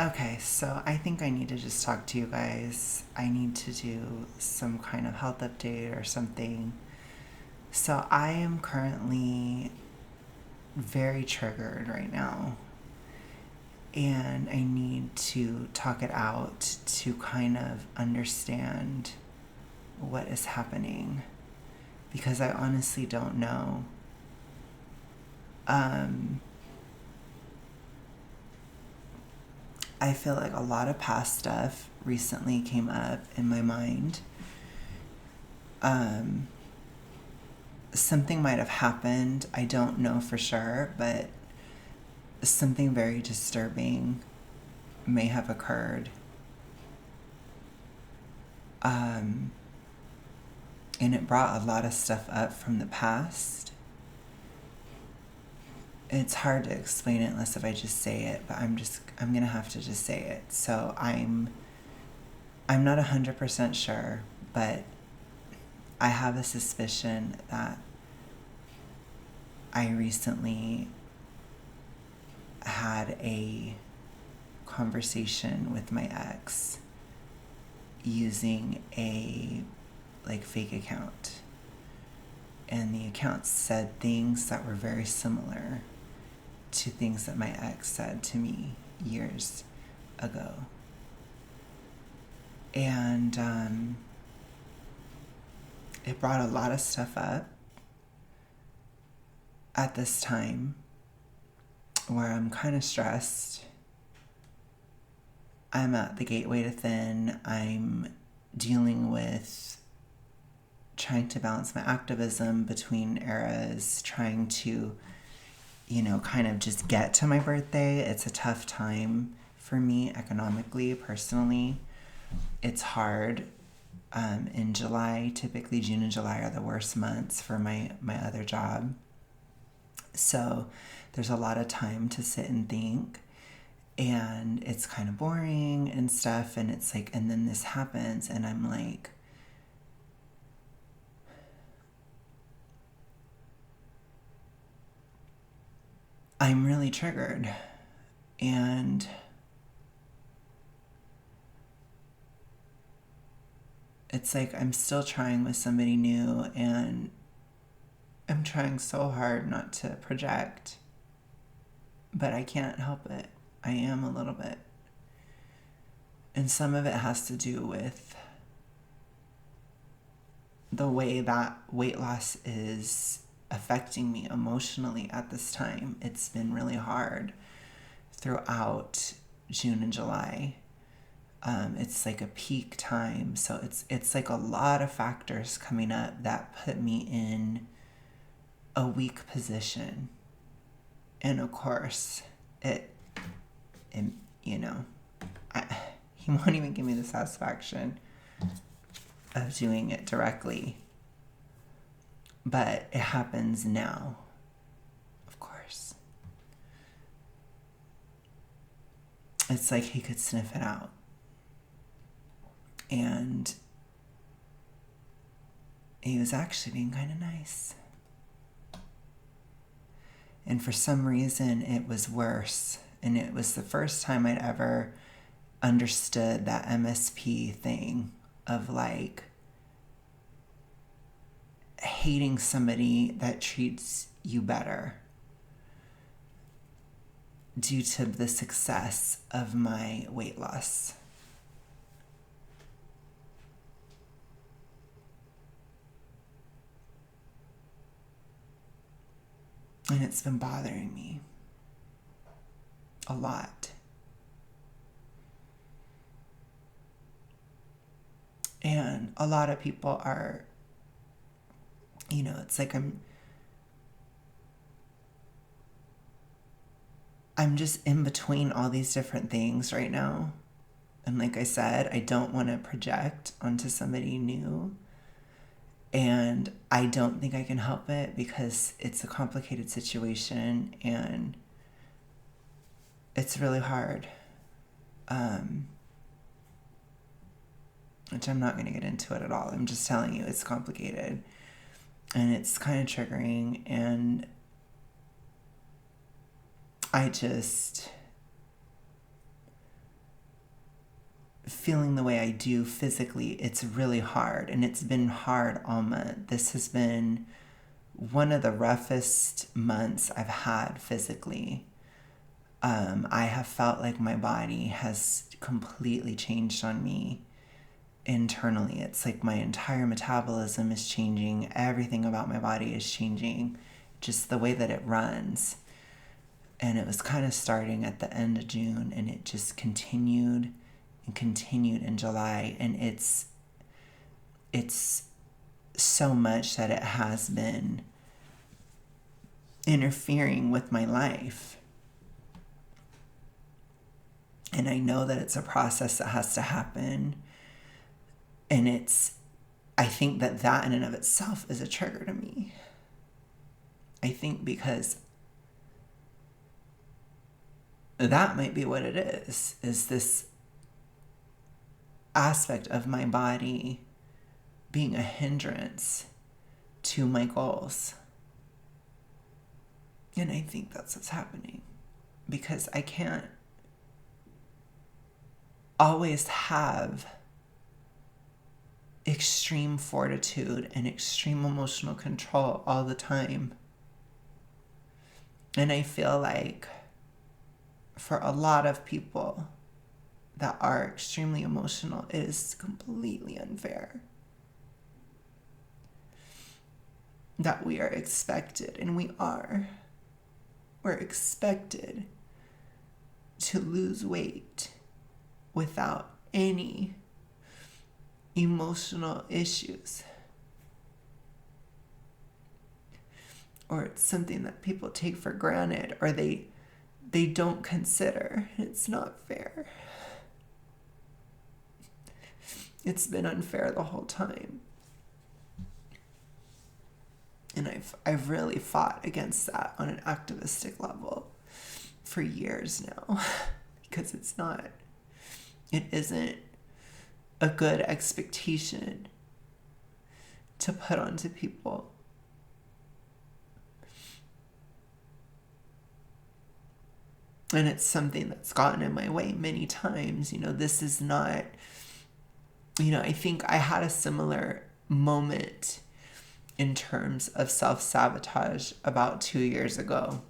Okay, so I think I need to just talk to you guys. I need to do some kind of health update or something. So I am currently very triggered right now, and I need to talk it out to kind of understand what is happening because I honestly don't know. Um, I feel like a lot of past stuff recently came up in my mind. Um, Something might have happened. I don't know for sure, but something very disturbing may have occurred. Um, and it brought a lot of stuff up from the past. It's hard to explain it unless if I just say it, but I'm gonna have to just say it. So I'm not 100% sure, but I have a suspicion that I recently had a conversation with my ex using a like fake account, and the account said things that were very similar to things that my ex said to me years ago. And it brought a lot of stuff up at this time where I'm kind of stressed. I'm at the gateway to thin. I'm dealing with trying to balance my activism between eras, trying to, kind of just get to my birthday. It's a tough time for me economically, personally. It's hard. In July, typically June and July are the worst months for my other job. So there's a lot of time to sit and think, and it's kind of boring and stuff. And it's like, and then this happens, and I'm like, I'm really triggered. And it's like I'm still trying with somebody new, and I'm trying so hard not to project, but I can't help it. I am a little bit. And some of it has to do with the way that weight loss is affecting me emotionally at this time. It's been really hard throughout June and July. It's like a peak time, so it's like a lot of factors coming up that put me in a weak position. And of course, it you know, I, he won't even give me the satisfaction of doing it directly. But it happens now, of course. It's like he could sniff it out. And he was actually being kind of nice. And for some reason, it was worse. And it was the first time I'd ever understood that MSP thing of like hating somebody that treats you better due to the success of my weight loss. And it's been bothering me a lot. And a lot of people are, it's like I'm just in between all these different things right now. And like I said, I don't want to project onto somebody new. And I don't think I can help it because it's a complicated situation and it's really hard. Which I'm not going to get into it at all. I'm just telling you it's complicated and it's kind of triggering. And I just, feeling the way I do physically, it's really hard. And it's been hard all month. This has been one of the roughest months I've had physically. I have felt like my body has completely changed on me internally. It's like my entire metabolism is changing. Everything about my body is changing. Just the way that it runs. And it was kind of starting at the end of June, and it just continued and continued in July. And it's so much that it has been interfering with my life. And I know that it's a process that has to happen. And I think that in and of itself is a trigger to me. I think because that might be what it is this aspect of my body being a hindrance to my goals. And I think that's what's happening, because I can't always have extreme fortitude and extreme emotional control all the time. And I feel like for a lot of people that are extremely emotional, it is completely unfair that we are expected, and we're expected to lose weight without any emotional issues. Or it's something that people take for granted, or they don't consider. It's not fair. It's been unfair the whole time. And I've really fought against that on an activistic level for years now, because it isn't a good expectation to put onto people. And it's something that's gotten in my way many times. This is not, I think I had a similar moment in terms of self-sabotage about 2 years ago,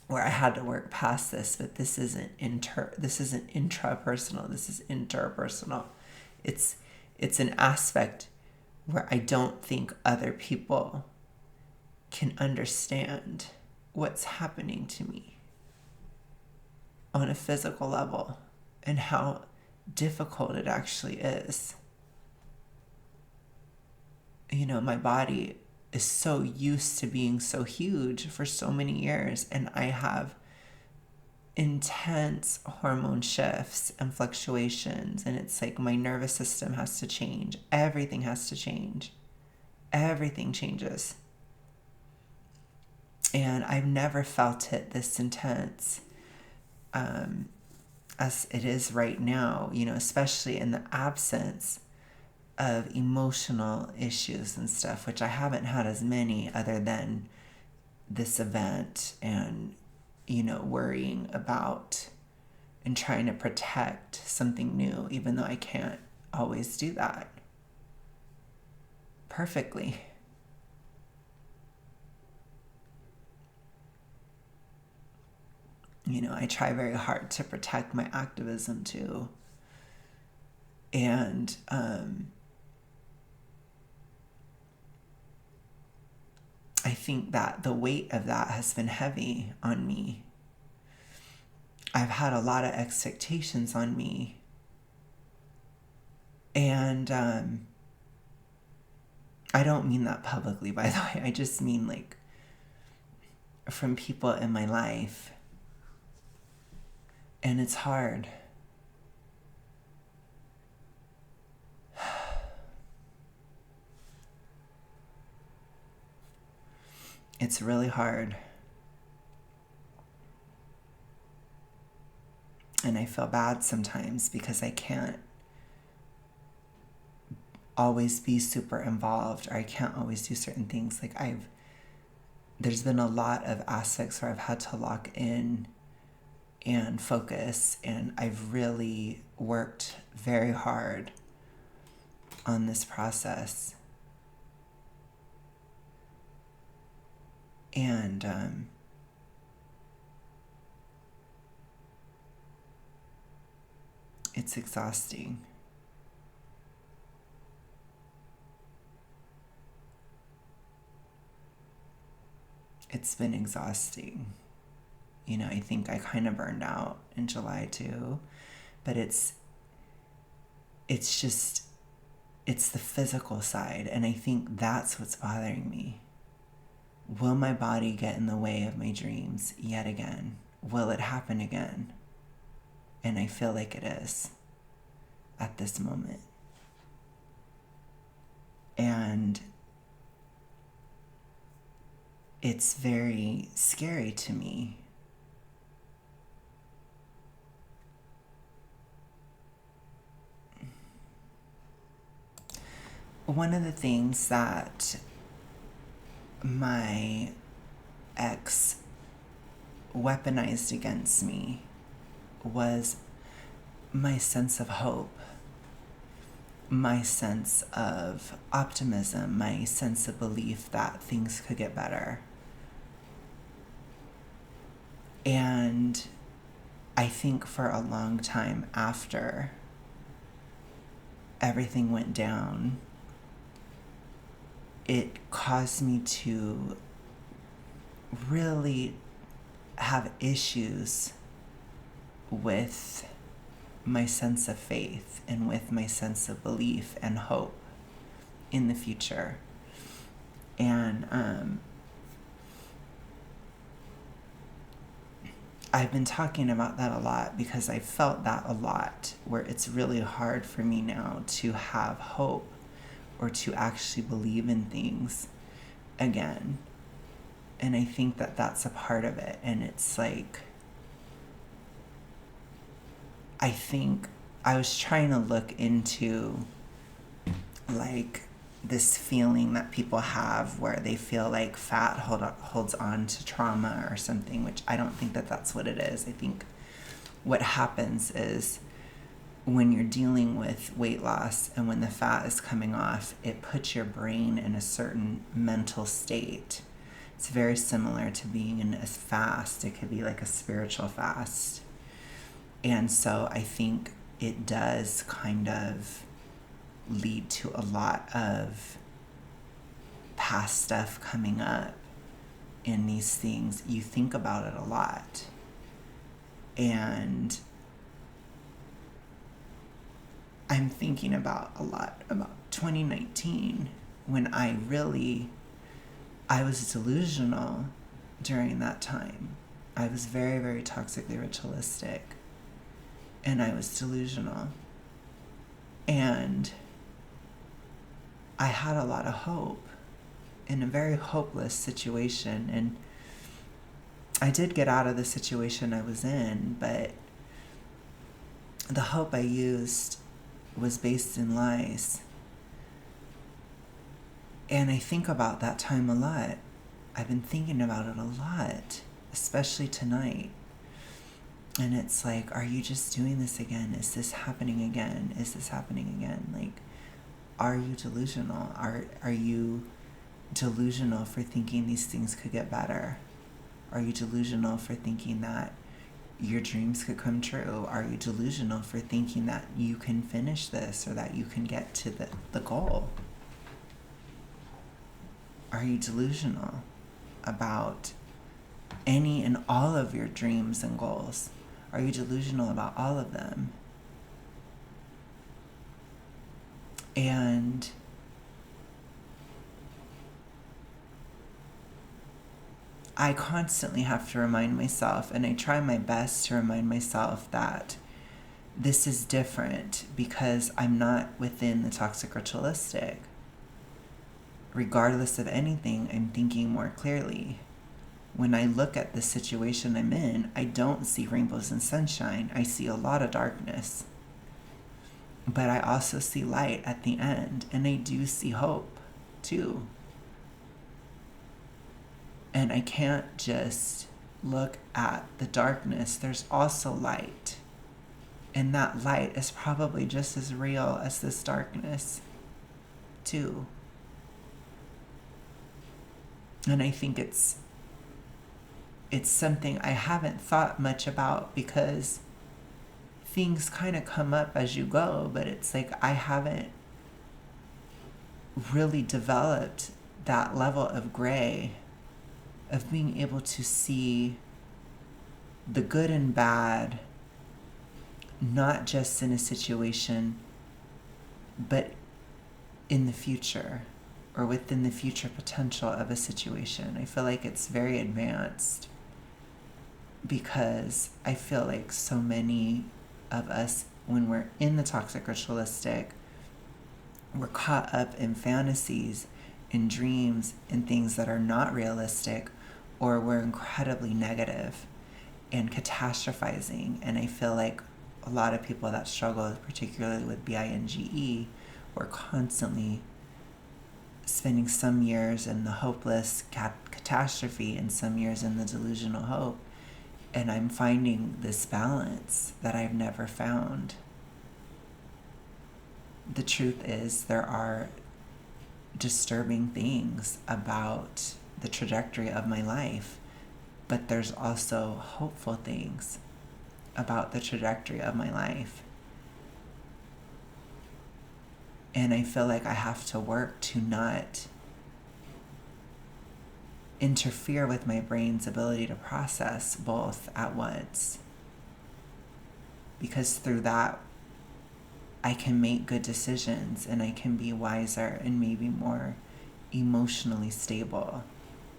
where I had to work past this, but this isn't intrapersonal, this is interpersonal. It's an aspect where I don't think other people can understand what's happening to me on a physical level and how difficult it actually is. My body is so used to being so huge for so many years, and I have intense hormone shifts and fluctuations, and it's like my nervous system has to change. Everything has to change. Everything changes. And I've never felt it this intense as it is right now, especially in the absence of emotional issues and stuff, which I haven't had as many other than this event and, worrying about and trying to protect something new, even though I can't always do that perfectly. I try very hard to protect my activism too. And, I think that the weight of that has been heavy on me. I've had a lot of expectations on me. And I don't mean that publicly, by the way. I just mean like from people in my life. And it's hard. It's really hard. And I feel bad sometimes because I can't always be super involved, or I can't always do certain things. Like there's been a lot of aspects where I've had to lock in and focus. And I've really worked very hard on this process. And it's exhausting. It's been exhausting. I think I kind of burned out in July too, but it's the physical side. And I think that's what's bothering me. Will my body get in the way of my dreams yet again? Will it happen again? And I feel like it is at this moment. And it's very scary to me. One of the things that my ex weaponized against me was my sense of hope, my sense of optimism, my sense of belief that things could get better. And I think for a long time after everything went down, it caused me to really have issues with my sense of faith and with my sense of belief and hope in the future. And I've been talking about that a lot because I felt that a lot, where it's really hard for me now to have hope or to actually believe in things again. And I think that that's a part of it. And it's like, I think I was trying to look into like this feeling that people have where they feel like fat holds on to trauma or something, which I don't think that that's what it is. I think what happens is when you're dealing with weight loss and when the fat is coming off, it puts your brain in a certain mental state. It's very similar to being in a fast. It could be like a spiritual fast. And so I think it does kind of lead to a lot of past stuff coming up in these things. You think about it a lot. And I'm thinking about 2019 when I was delusional during that time. I was very, very toxically ritualistic. And I was delusional. And I had a lot of hope in a very hopeless situation. And I did get out of the situation I was in, but the hope I used was based in lies. And I think about that time a lot. I've been thinking about it a lot, especially tonight. And it's like, are you just doing this again? Is this happening again? Is this happening again? Like, are you delusional? Are you delusional for thinking these things could get better? Are you delusional for thinking that your dreams could come true? Are you delusional for thinking that you can finish this or that you can get to the goal? Are you delusional about any and all of your dreams and goals? Are you delusional about all of them? And I constantly have to remind myself, and I try my best to remind myself that this is different because I'm not within the toxic ritualistic. Regardless of anything, I'm thinking more clearly. When I look at the situation I'm in, I don't see rainbows and sunshine. I see a lot of darkness. But I also see light at the end, and I do see hope too. And I can't just look at the darkness, there's also light. And that light is probably just as real as this darkness, too. And I think it's something I haven't thought much about because things kind of come up as you go, but it's like I haven't really developed that level of gray, of being able to see the good and bad, not just in a situation, but in the future or within the future potential of a situation. I feel like it's very advanced because I feel like so many of us, when we're in the toxic ritualistic, we're caught up in fantasies and dreams and things that are not realistic, or we're incredibly negative and catastrophizing. And I feel like a lot of people that struggle, particularly with BINGE, we're constantly spending some years in the hopeless catastrophe and some years in the delusional hope. And I'm finding this balance that I've never found. The truth is, there are disturbing things about the trajectory of my life, but there's also hopeful things about the trajectory of my life. And I feel like I have to work to not interfere with my brain's ability to process both at once. Because through that, I can make good decisions and I can be wiser and maybe more emotionally stable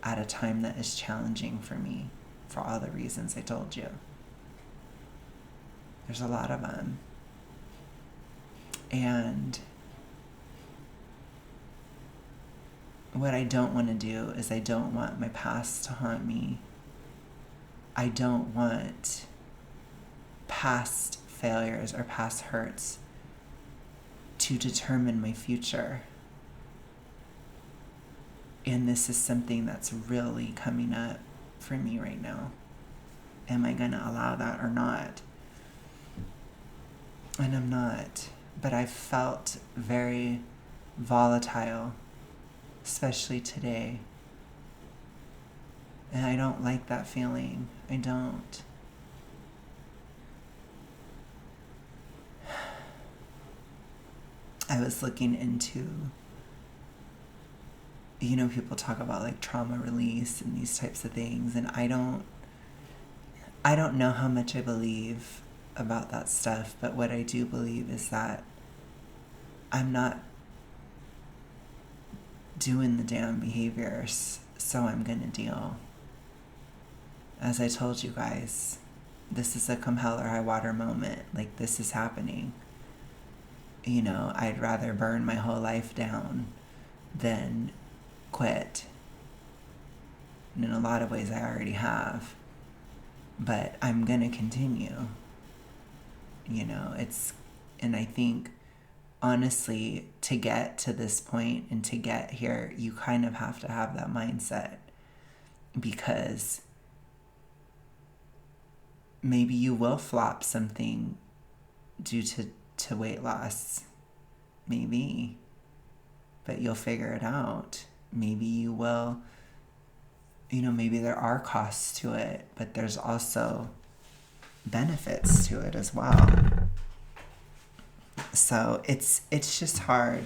at a time that is challenging for me, for all the reasons I told you. There's a lot of them. And what I don't want to do is I don't want my past to haunt me. I don't want past failures or past hurts to determine my future. And this is something that's really coming up for me right now. Am I going to allow that or not? And I'm not. But I've felt very volatile, especially today. And I don't like that feeling. I don't. I was looking into, people talk about like trauma release and these types of things, and I don't know how much I believe about that stuff, but what I do believe is that I'm not doing the damn behaviors, so I'm gonna deal. As I told you guys, this is a come hell or high water moment. Like, this is happening. I'd rather burn my whole life down than quit. And in a lot of ways I already have. But I'm gonna continue. And I think, honestly, to get to this point and to get here, you kind of have to have that mindset, because maybe you will flop something due to weight loss. Maybe. But you'll figure it out. Maybe you will, maybe there are costs to it, but there's also benefits to it as well. So it's just hard.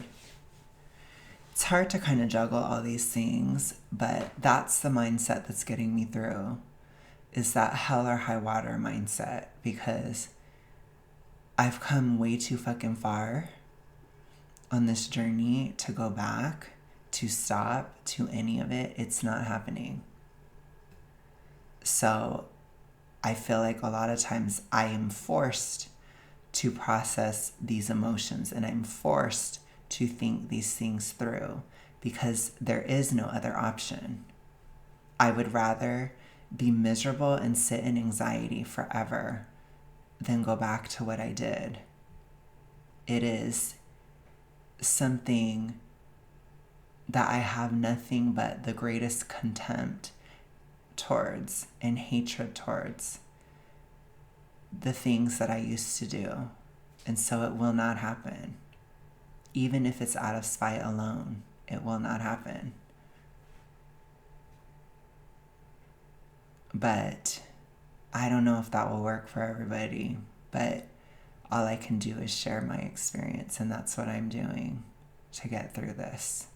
It's hard to kind of juggle all these things, but that's the mindset that's getting me through, is that hell or high water mindset, because I've come way too fucking far on this journey to go back, to stop, to any of it. It's not happening. So I feel like a lot of times I am forced to process these emotions, and I'm forced to think these things through, because there is no other option. I would rather be miserable and sit in anxiety forever than go back to what I did. It is something that I have nothing but the greatest contempt towards and hatred towards the things that I used to do. And so it will not happen. Even if it's out of spite alone, it will not happen. But I don't know if that will work for everybody. But all I can do is share my experience, and that's what I'm doing to get through this.